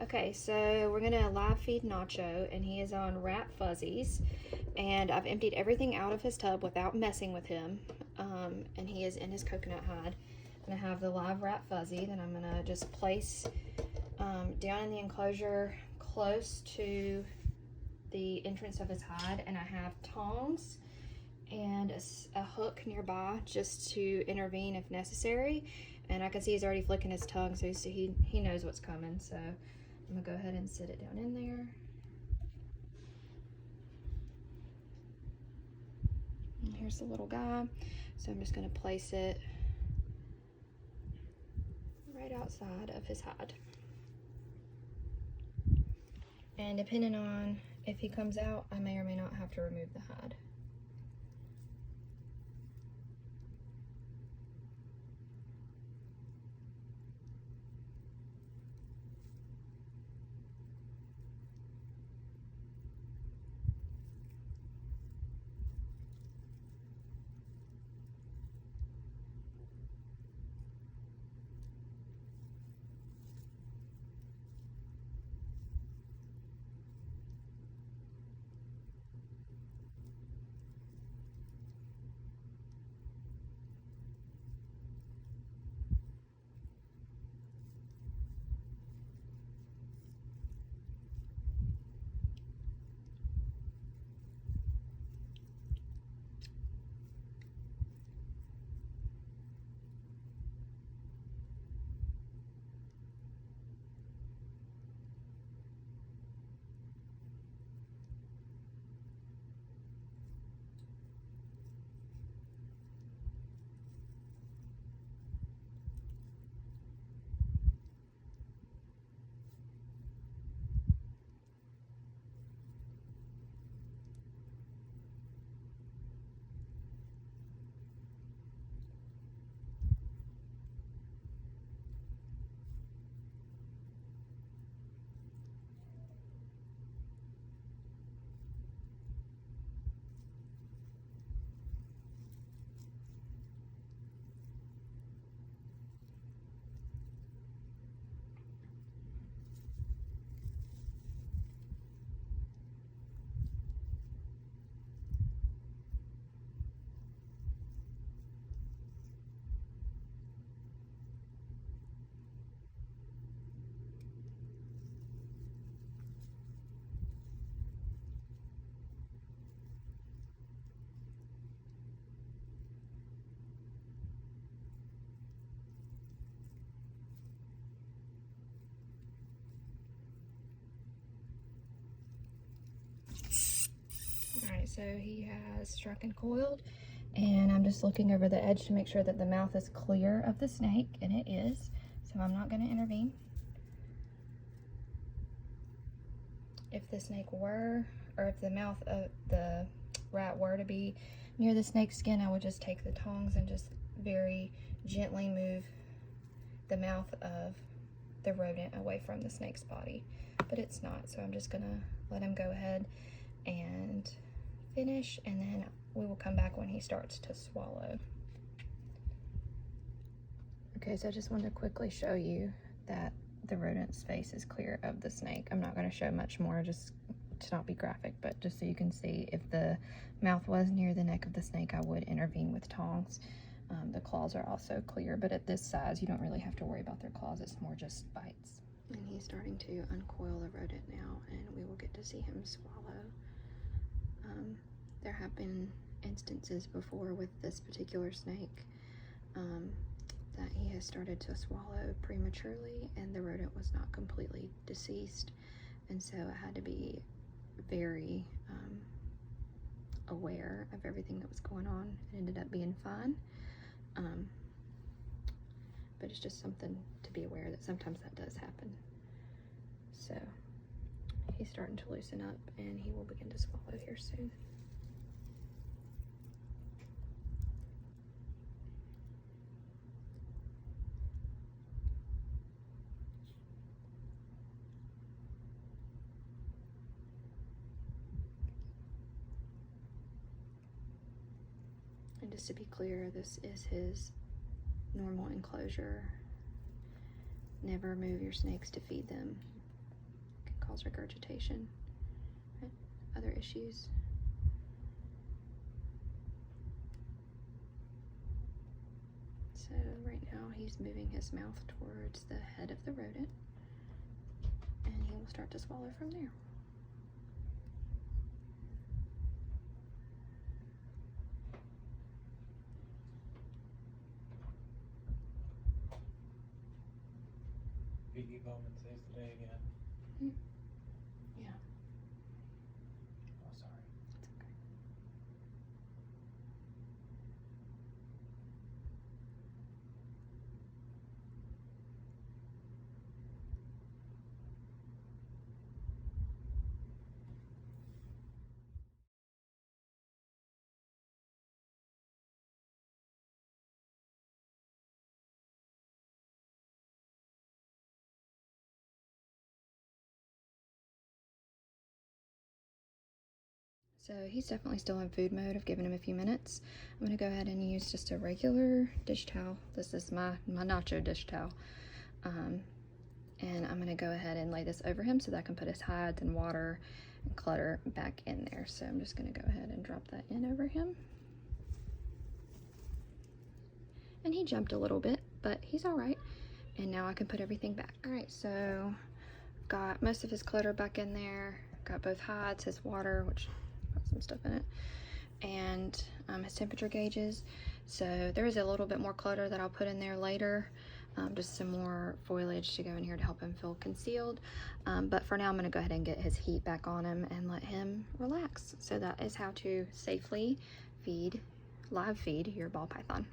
Okay, so we're gonna live feed Nacho, and he is on Rat Fuzzies, and I've emptied everything out of his tub without messing with him, and he is in his coconut hide. I'm gonna have the live Rat Fuzzy that I'm gonna just place down in the enclosure close to the entrance of his hide, and I have tongs and a hook nearby just to intervene if necessary. And I can see he's already flicking his tongue, so he knows what's coming. So I'm gonna go ahead and sit it down in there. And here's the little guy. So I'm just gonna place it right outside of his hide. And depending on if he comes out, I may or may not have to remove the hide. Alright, so he has struck and coiled, and I'm just looking over the edge to make sure that the mouth is clear of the snake, and it is, so I'm not going to intervene. If the snake were, or if the mouth of the rat were to be near the snake's skin, I would just take the tongs and just very gently move the mouth of the rodent away from the snake's body. But it's not, so I'm just gonna let him go ahead and finish, and then we will come back when he starts to swallow. Okay, so I just wanted to quickly show you that the rodent's face is clear of the snake. I'm not going to show much more just to not be graphic, but just so you can see if the mouth was near the neck of the snake, I would intervene with tongs. The claws are also clear, but at this size, you don't really have to worry about their claws. It's more just bites. And he's starting to uncoil the rodent now, and we will get to see him swallow. There have been instances before with this particular snake that he has started to swallow prematurely, and the rodent was not completely deceased, and so I had to be very aware of everything that was going on. It ended up being fine, but it's just something to be aware that sometimes that does happen. So he's starting to loosen up, and he will begin to swallow here soon. And just to be clear, this is his normal enclosure. Never move your snakes to feed them cause regurgitation and other issues. So right now he's moving his mouth towards the head of the rodent, and he will start to swallow from there. Vicky Bowman says today again. Yeah. Oh, sorry. It's okay. So he's definitely still in food mode. I've given him a few minutes. I'm gonna go ahead and use just a regular dish towel. This is my Nacho dish towel. And I'm gonna go ahead and lay this over him so that I can put his hides and water and clutter back in there. So I'm just gonna go ahead and drop that in over him. And he jumped a little bit, but he's all right. And now I can put everything back. All right, so I've got most of his clutter back in there. Got both hides, his water, which got some stuff in it, and his temperature gauges. So there is a little bit more clutter that I'll put in there later. Just some more foliage to go in here to help him feel concealed. But for now, I'm gonna go ahead and get his heat back on him and let him relax. So that is how to safely live feed your ball python.